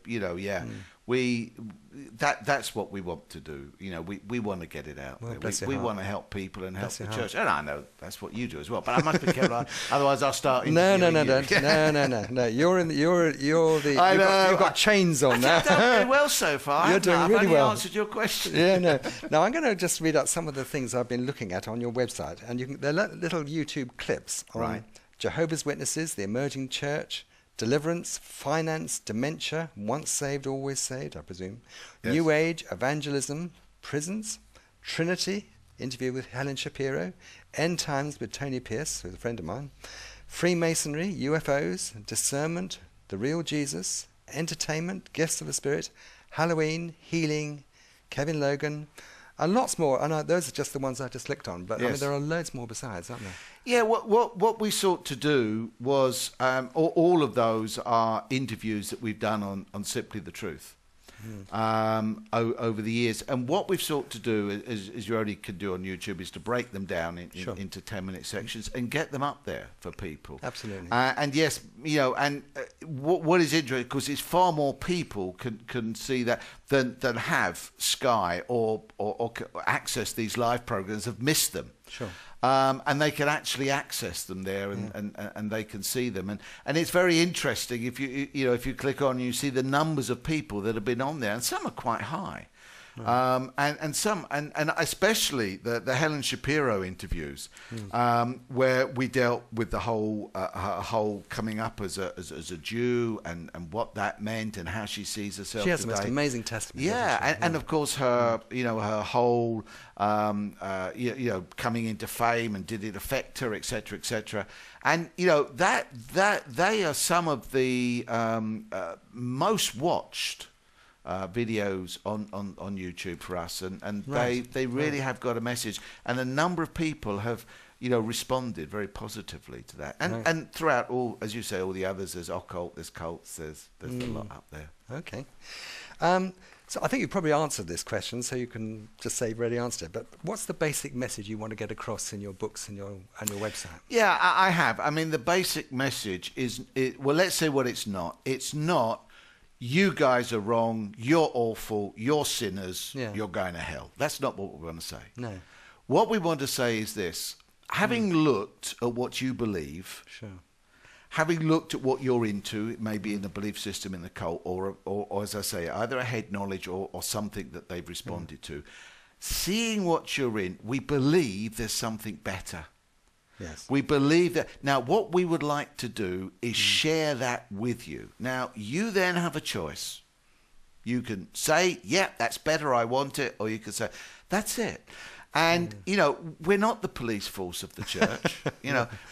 that's what we want to do. You know, we want to get it out Well, there. bless your We heart. want to help people and help Bless the your church. And I know that's what you do as well. But I must be careful, otherwise I'll start. No. interviewing you. No. You're the. I know. You've got chains on now. I've done really well so far. You're doing I've really only well. answered your question. Yeah, no. Now I'm going to just read out some of the things I've been looking at on your website, and they're little YouTube clips on Right. Jehovah's Witnesses, the emerging church, deliverance, finance, dementia, once saved, always saved, I presume, Yes. New Age, evangelism, prisons, Trinity, interview with Helen Shapiro, End Times with Tony Pierce, who's a friend of mine, Freemasonry, UFOs, discernment, the real Jesus, entertainment, gifts of the Spirit, Halloween, healing, Kevin Logan, and lots more. And those are just the ones I just clicked on. But I mean, Yes. there are loads more besides, aren't there? Yeah, what we sought to do was all of those are interviews that we've done on Simply the Truth over the years. And what we've sought to do, as you only can do on YouTube, is to break them down into 10-minute sections and get them up there for people. Absolutely. And yes, what is interesting, because it's far more people can see that than have Sky or access these live programs, have missed them. Sure. And they can actually access them there, and they can see them, and it's very interesting if you click on, you see the numbers of people that have been on there, and some are quite high. And some, and especially the Helen Shapiro interviews, where we dealt with the whole her whole coming up as a Jew and what that meant and how she sees herself. She has the today. most amazing testimony. Yeah, and of course her her whole coming into fame, and did it affect her, etc., etc. And that they are some of the most watched videos on YouTube for us, and Right. they really have got a message, and a number of people have responded very positively to that, and throughout all, as you say, all the others, there's occult, there's cults, there's a lot up there. Okay. So I think you probably answered this question, so you can just say you've already answered it. But what's the basic message you want to get across in your books and your website? Yeah, I have. I mean, the basic message is, well, let's say what it's not. It's not, you guys are wrong, you're awful, you're sinners, you're going to hell. That's not what we want to say. No. What we want to say is this: having looked at what you believe, Sure. having looked at what you're into, it may be in the belief system, in the cult, or as I say, either a head knowledge or something that they've responded to, seeing what you're in, we believe there's something better. Yes. We believe that. Now, what we would like to do is share that with you. Now, you then have a choice. You can say, yeah, that's better, I want it, or you can say, that's it. And, we're not the police force of the church.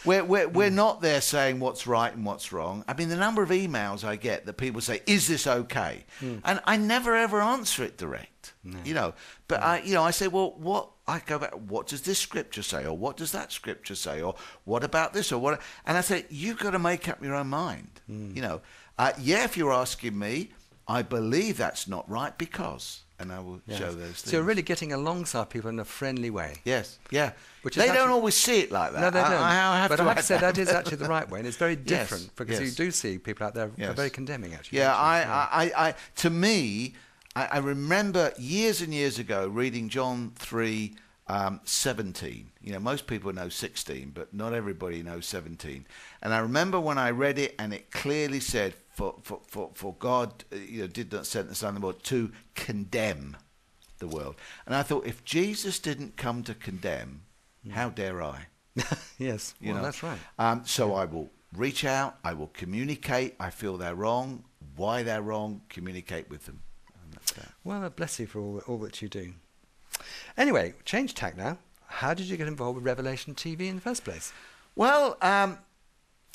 We're not there saying what's right and what's wrong. I mean, the number of emails I get that people say, is this okay? And I never, ever answer it direct, But, I say, well, I go back, what does this scripture say? Or what does that scripture say? Or what about this? Or what? And I say, you've got to make up your own mind. If you're asking me, I believe that's not right because... And I will show those things. So you're really getting alongside people in a friendly way. Yes, yeah. Which is they don't actually- always see it like that. No, they don't. I have but to I have add to say that is actually the right way, and it's very Yes, different because you yes. do see people out there who are Yes. very condemning, actually. Yeah, don't you? to me, I remember years and years ago reading John 3, 17. Most people know 16, but not everybody knows 17. And I remember when I read it, and it clearly said, for God, did not send the Son of the world to condemn the world. And I thought, if Jesus didn't come to condemn, how dare I? Yes, well, that's right. So I will reach out, I will communicate, I feel they're wrong. why they're wrong, communicate with them. And that's that. Well, bless you for all that you do. Anyway, change tack now. How did you get involved with Revelation TV in the first place? Well,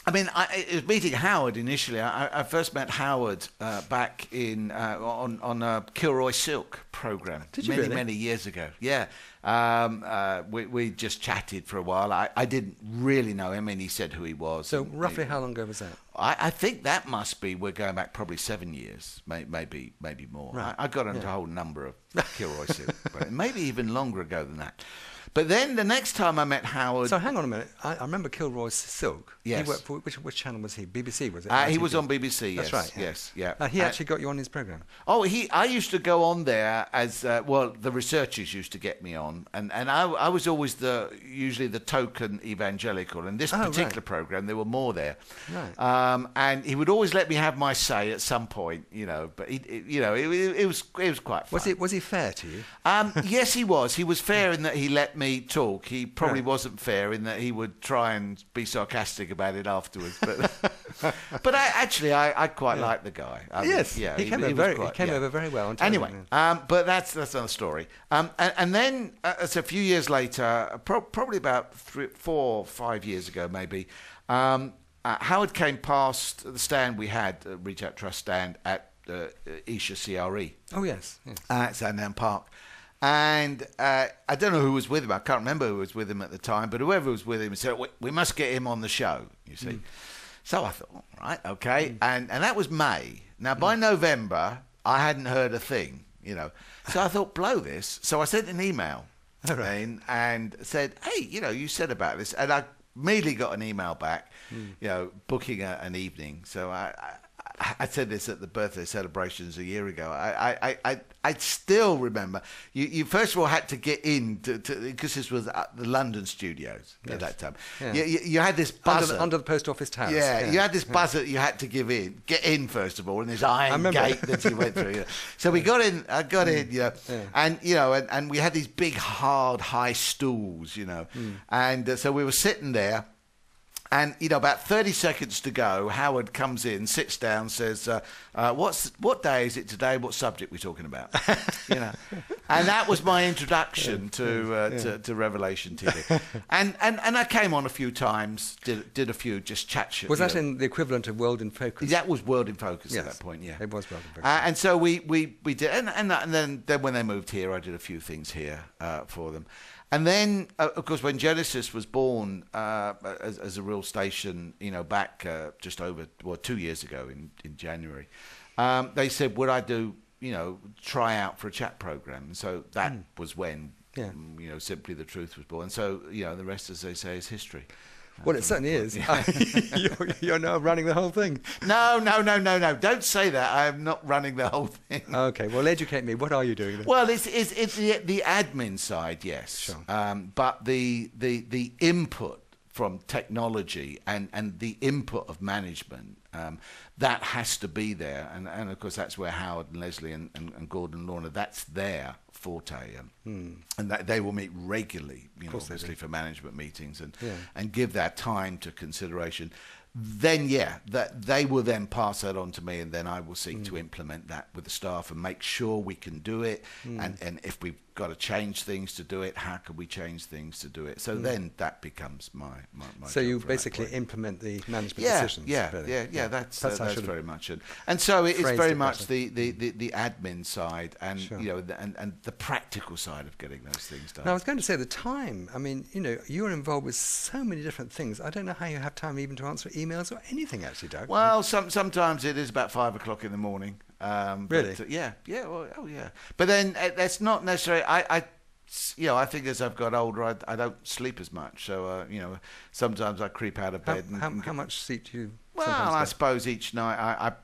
I mean, it was meeting Howard initially. I first met Howard back in on a Kilroy Silk program. Did you many, really? many years ago. Yeah. We just chatted for a while. I didn't really know him, and he said who he was. So And roughly how long ago was that? I think that must be, we're going back probably 7 years, maybe more. Right. I got into a whole number of Kilroy Silk, but maybe even longer ago than that. But then the next time I met Howard... So hang on a minute. I remember Kilroy Silk. Yes. He worked for, which channel was he? BBC, was it? he was ITV? on BBC, yes. That's right. Yeah. Yes, yeah. He actually got you on his programme. Oh, I used to go on there as well. The researchers used to get me on, and I was always usually the token evangelical. In this particular program, there were more there, Right. and he would always let me have my say at some point, you know. But it was quite fun. Was he fair to you? Yes, he was. He was fair in that he let me talk. He probably Right. wasn't fair in that he would try and be sarcastic about it afterwards. But I quite liked the guy. I mean, Yes, yeah, he came over very well on Anyway, television, but that's another story. And then so a few years later, probably about 4 or 5 years ago, maybe, Howard came past the stand we had, Reach Out Trust stand at Isha CRE. Oh yes. At Sandown Park. And I don't know who was with him. I can't remember who was with him at the time, but whoever was with him said, we must get him on the show, you see. So I thought, all right, okay. And that was May. Now, by November, I hadn't heard a thing, you know. So I thought, blow this. So I sent an email and said, hey, you know, you said about this. And I immediately got an email back, you know, booking an evening. So I said this at the birthday celebrations a year ago. I still remember. You first of all had to get in because this was at the London studios at that time. Yeah. You had this buzzer under the post office towers. Yeah, you had this buzzer you had to get in first of all, and this iron gate that you went through. You know. So we got in. I got in, you know, and you know, and we had these big, hard, high stools, you know, and so we were sitting there. And, you know, about 30 seconds to go, Howard comes in, sits down, says, what day is it today? What subject are we talking about? You know, and that was my introduction to Revelation TV. And I came on a few times, did a few just chat shit. Was that in the equivalent of World in Focus? That was World in Focus at Yes, that point, yeah. it was World in Focus. And so we did, and then when they moved here, I did a few things here for them. And then, of course, when Genesis was born as a real station, you know, back just over 2 years ago in January, they said, would I try out for a chat program? And so that was when, you know, Simply the Truth was born. And so, you know, the rest, as they say, is history. Well, it certainly is. You're now running the whole thing. No. Don't say that. I am not running the whole thing. Okay, well, educate me. What are you doing then? Well, it's the admin side, yes. Sure. But the input from technology and the input of management, that has to be there. And of course, that's where Howard and Leslie and Gordon and Lorna, that's their forte. And that they will meet regularly, you know, obviously for management meetings and give their time to consideration. Then, that they will then pass that on to me, and then I will seek to implement that with the staff and make sure we can do it. And if we've got to change things to do it, how can we change things to do it? So then that becomes my So job you from that basically point. implement the management decisions. Really. That's how I should very much it. And so it's phrased very it much better. the admin side and you know and the practical side of getting those things done. Now, I was going to say the time. I mean, you know, you're involved with so many different things. I don't know how you have time even to answer emails or anything, actually, Doug. Well, sometimes it is about 5 o'clock in the morning. Really? But, yeah. But then that's not necessarily. I think as I've got older, I don't sleep as much. So you know, sometimes I creep out of bed. How much sleep do you? Well, sometimes I get? suppose each night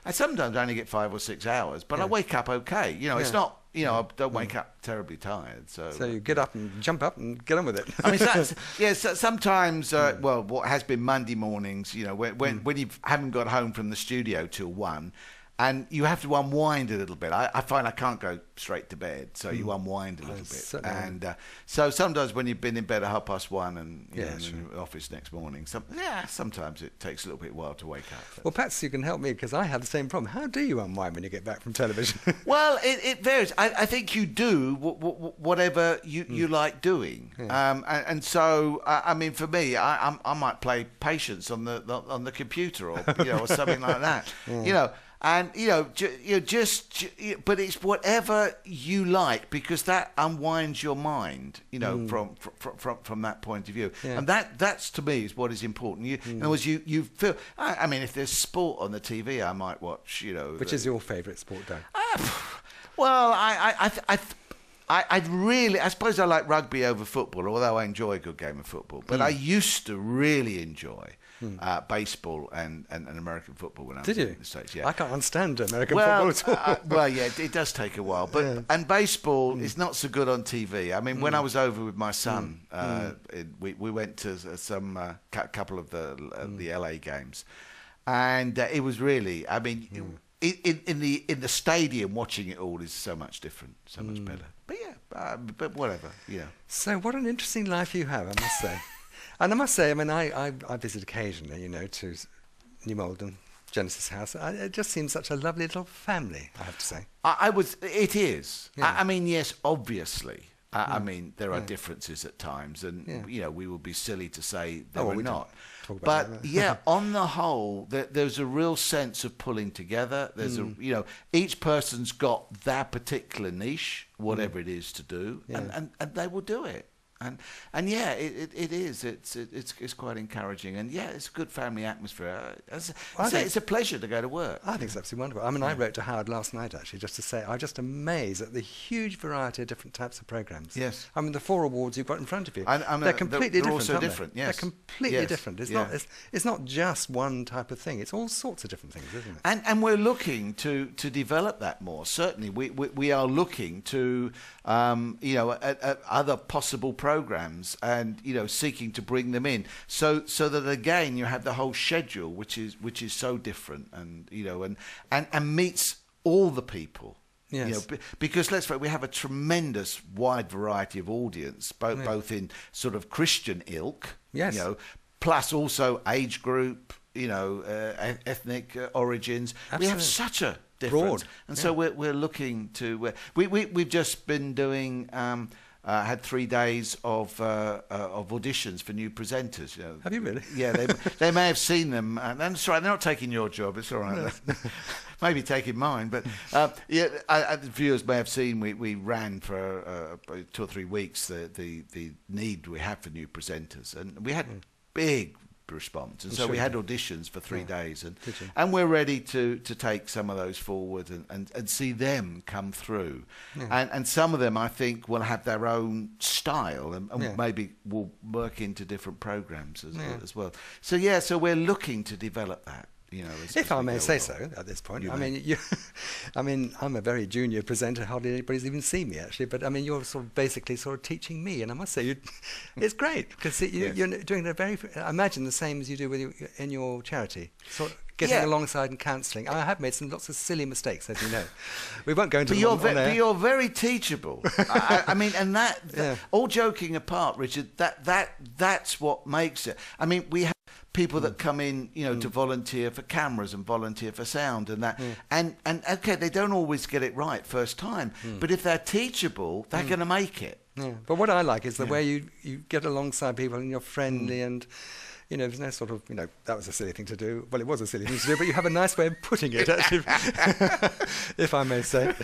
I sometimes only get 5 or 6 hours, but I wake up okay. You know, it's not. You know, I don't wake up terribly tired. So you get up and jump up and get on with it. I mean, sometimes, well, what has been Monday mornings, you know, when you haven't got home from the studio till 1, and you have to unwind a little bit. I find I can't go straight to bed, so you unwind a little bit. certainly. And so sometimes when you've been in bed at 1:30 and Yeah, you're in sure. the office next morning, sometimes it takes a little bit while to wake up. Well, perhaps you can help me, because I have the same problem. How do you unwind when you get back from television? Well, it varies. I think you do whatever you like doing, and so I mean, for me, I might play Patience on the computer, or or something like that, And but it's whatever you like, because that unwinds your mind, from that point of view, and that's to me is what is important. In other words, you feel. I mean, if there's sport on the TV, I might watch. Which is your favourite sport, Doug? Well, I suppose I like rugby over football, although I enjoy a good game of football. But I used to really enjoy baseball and American football when I was in the States. Yeah. I can't understand American football at all. Well, yeah, it does take a while. But and baseball is not so good on TV. I mean, when I was over with my son, we went to some couple of the LA games, and it was really, I mean. In the stadium, watching it all is so much different, so much better. But but whatever, So what an interesting life you have, I must say. And I must say, I mean, I visit occasionally, to New Malden, Genesis House. It just seems such a lovely little family, I have to say. It is. Yeah. I mean, yes, obviously. I mean, there are differences at times, and we would be silly to say there are not. But on the whole, there's a real sense of pulling together. There's each person's got their particular niche, whatever it is to do, and they will do it. And it is. It's quite encouraging, and it's a good family atmosphere. It's a pleasure to go to work. I think it's absolutely wonderful. I mean, I wrote to Howard last night actually, just to say I'm just amazed at the huge variety of different types of programs. Yes. I mean, the 4 awards you've got in front of you. They're completely different. Also aren't different. they? Yes. They're completely Yes. different. It's Yeah. not. It's not just one type of thing. It's all sorts of different things, isn't it? And we're looking to develop that more. Certainly, we are looking to at other possible programs, and seeking to bring them in, so that again you have the whole schedule, which is so different, and and meets all the people. Yes. Because let's face it, we have a tremendous wide variety of audience, both in sort of Christian ilk, Yes. Plus also age group, ethnic origins. Absolutely. We have such a difference, Broad. and so we're looking to. We've just been doing. Had 3 days of auditions for new presenters. Have you really? Yeah, they may have seen them. And that's right. They're not taking your job. It's all right. Maybe taking mine, but the viewers may have seen we ran for 2 or 3 weeks the need we have for new presenters, and we had big response, and so we had auditions for 3 days, and we're ready to take some of those forward and see them come through, and some of them I think will have their own style, and maybe will work into different programs as well. So we're looking to develop that. If I may say so, at this point. I mean, I'm a very junior presenter. Hardly anybody's even seen me, actually. But, I mean, you're basically teaching me. And I must say, it's great, because you're doing I imagine the same as you do in your charity. Getting alongside and counselling. I have made lots of silly mistakes, as you know. We won't go into them on air. But you're very teachable. I mean, and that all joking apart, Richard, that's what makes it. I mean, we have people that come in, to volunteer for cameras and volunteer for sound and that, and okay, they don't always get it right first time, but if they're teachable, they're going to make it. Yeah. But what I like is the way you get alongside people and you're friendly and. There's no that was a silly thing to do. Well, it was a silly thing to do, but you have a nice way of putting it, actually, if I may say.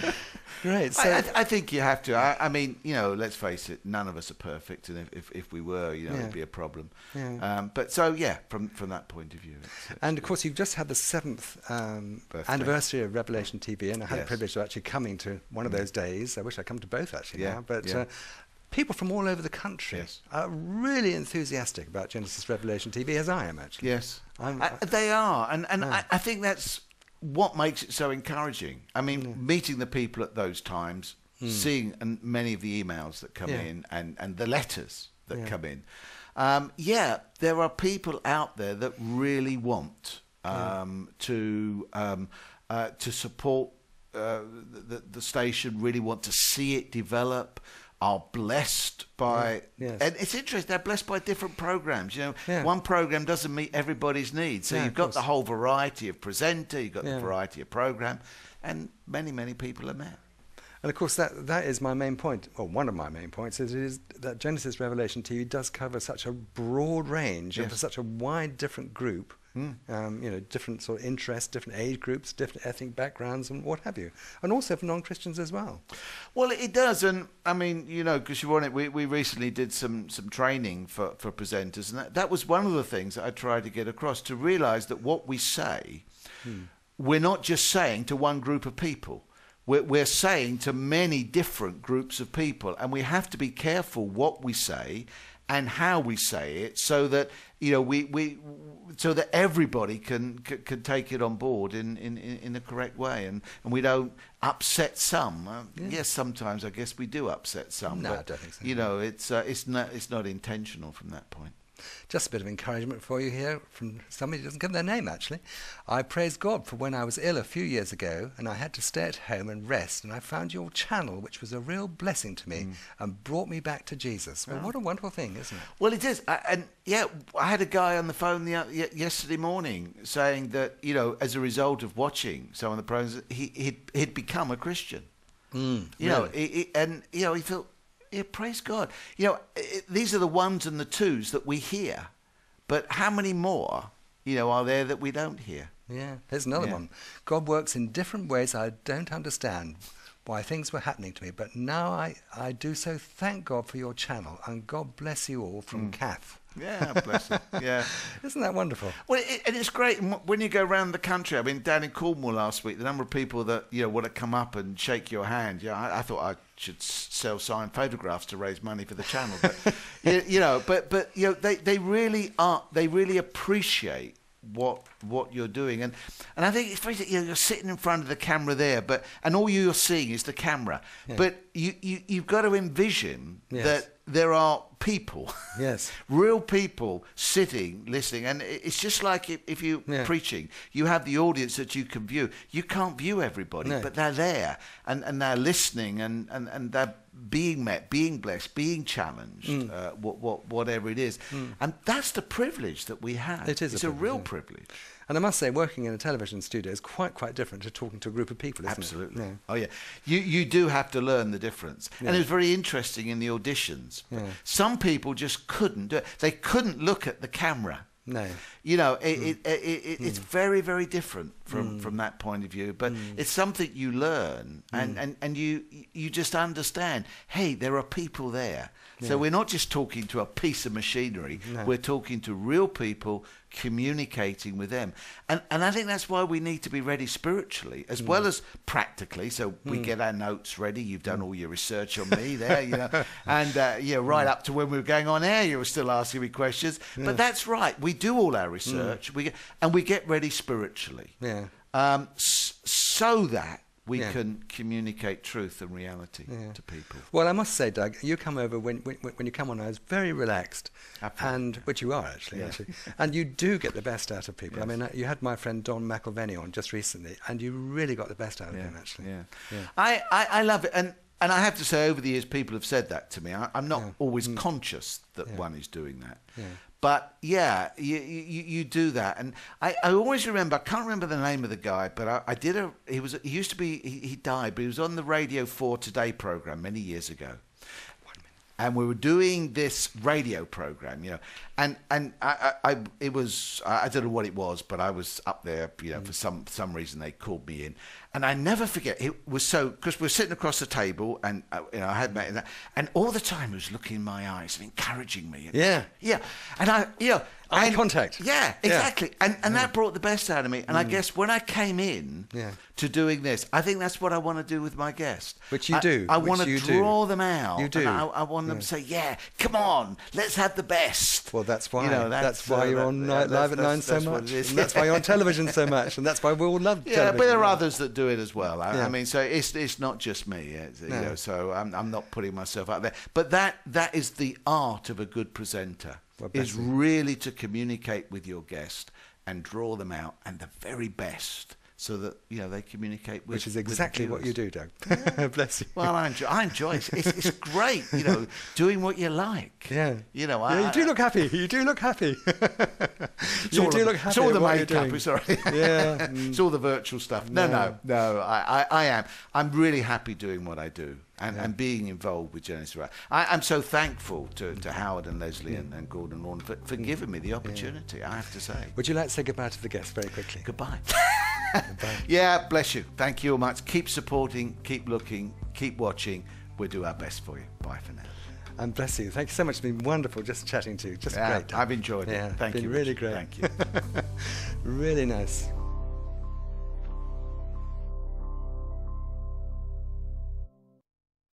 Great. So I think you have to. I mean, let's face it, none of us are perfect, and if we were, it'd be a problem. Yeah. But from that point of view. And of course, you've just had the 7th anniversary of Revelation TV, and I had the privilege of actually coming to one of those days. I wish I'd come to both, actually, now. But people from all over the country are really enthusiastic about Genesis Revelation TV, as I am, actually. Yes. They are. And I think that's what makes it so encouraging. I mean, meeting the people at those times, seeing many of the emails that come in and the letters that come in. There are people out there that really want to to support the station, really want to see it develop, are blessed by, Yes. and it's interesting, they're blessed by different programs. You know, Yeah. one program doesn't meet everybody's needs. So Yeah, you've of got course. the whole variety of presenter, you've got Yeah. the variety of program, and many people are met. And of course, that is my main point, or one of my main points, is that Genesis Revelation TV does cover such a broad range and Yes. for such a wide different group, different sort of interests, different age groups, different ethnic backgrounds, and what have you, and also for non-Christians as well. Well, it does, and I mean, you know, because you're on it, we recently did some training for presenters, and that was one of the things that I tried to get across, to realise that what we say, we're not just saying to one group of people. We're saying to many different groups of people, and we have to be careful what we say and how we say it, so that so that everybody can take it on board in the correct way, and we don't upset some. Yes, sometimes I guess we do upset some. No, but, I don't think so. You know, it's not intentional from that point. Just a bit of encouragement for you here from somebody who doesn't give their name, actually. I praise God for when I was ill a few years ago and I had to stay at home and rest, and I found your channel, which was a real blessing to me and brought me back to Jesus. Well, what a wonderful thing, isn't it? Well, it is. I had a guy on the phone yesterday morning saying that, you know, as a result of watching some of the programs, he'd become a Christian. You know, and, you know, he felt, yeah, praise God. You know, these are the ones and the twos that we hear. But how many more, you know, are there that we don't hear? Yeah, here's another one. God works in different ways I don't understand why things were happening to me, but now I do so thank God for your channel, and God bless you all from Kath. Yeah, bless him. Yeah. Isn't that wonderful? Well, and it's great when you go around the country. I mean, down in Cornwall last week, the number of people that, you know, want to come up and shake your hand. Yeah, I thought I should sell signed photographs to raise money for the channel. But you know, but you know, they really appreciate what you're doing, and I think it's basically, you know, you're sitting in front of the camera there, and all you're seeing is the camera. Yeah. But you've got to envision Yes. that there are people, Yes. real people sitting, listening, and it's just like if you're preaching, you have the audience that you can view. You can't view everybody, No. but they're there, and they're listening, and they're being met, being blessed, being challenged, whatever it is. And that's the privilege that we have. It is It's a a privilege, real yeah. privilege. And I must say, working in a television studio is quite different to talking to a group of people, isn't Absolutely. it? Yeah. Oh, yeah. You do have to learn the difference. And it was very interesting in the auditions. Yeah. Some people just couldn't do it. They couldn't look at the camera. No. You know, it's very, very different from that point of view. But it's something you learn, and you just understand, hey, there are people there. So we're not just talking to a piece of machinery. No. We're talking to real people, communicating with them. And I think that's why we need to be ready spiritually as well as practically. So we get our notes ready. You've done all your research on me there, you know. And, right up to when we were going on air, you were still asking me questions. Yeah. But that's right. We do all our research. We get ready spiritually. Yeah. So that we Yeah. can communicate truth and reality to people. Well, I must say, Doug, you come over when you come on. I was very relaxed, Absolutely. and which you are actually, Yeah. and you do get the best out of people. Yes. I mean, you had my friend Don McElveny on just recently, and you really got the best out of him actually. Yeah. Yeah. I love it, and I have to say, over the years, people have said that to me. I'm not always conscious that one is doing that. Yeah. But yeah, you do that, and I always remember. I can't remember the name of the guy, but he died, but he was on the Radio 4 Today program many years ago. And we were doing this radio program, you know, and I don't know what it was, but I was up there, you know, for some reason they called me in, and I never forget. It was because we're sitting across the table, and you know, I had met in that, and all the time he was looking in my eyes and encouraging me. Yeah. And Eye contact. Yeah, exactly. And that brought the best out of me. And I guess when I came in to doing this, I think that's what I want to do with my guest. Which you do. I Which want to you do. draw them out. You do. And I want them to say, yeah, come on, let's have the best. Well, that's why. You know, that's why you're on Live at 9 so that's what much. it is. And that's why you're on television so much. And that's why we all love Yeah, television. but there are others that do it as well. I Yeah. mean, so it's not just me. You No. know, so I'm not putting myself out there. But that is the art of a good presenter. Well, Is bless you. really to communicate with your guest and draw them out, and the very best, so that they communicate with. Which is exactly what you viewers. do, Doug. Bless you. Well, I enjoy it. It's great, doing what you like. Yeah. You do look happy. You do look happy. You do look happy. It's all at the what you're makeup. doing. Sorry. Yeah. It's all the virtual stuff. No. I am. I'm really happy doing what I do and being involved with Journeys Through. I'm so thankful to Howard and Leslie and Gordon Lorne for giving me the opportunity. I have to say. Would you like to say goodbye to the guests very quickly? Goodbye. Yeah, bless you. Thank you all much. Keep supporting, keep looking, keep watching. We'll do our best for you. Bye for now. And bless you. Thank you so much. It's been wonderful just chatting to you. Just great. I've enjoyed it. Yeah, Thank been you. really Richard. great. Thank you. Really nice.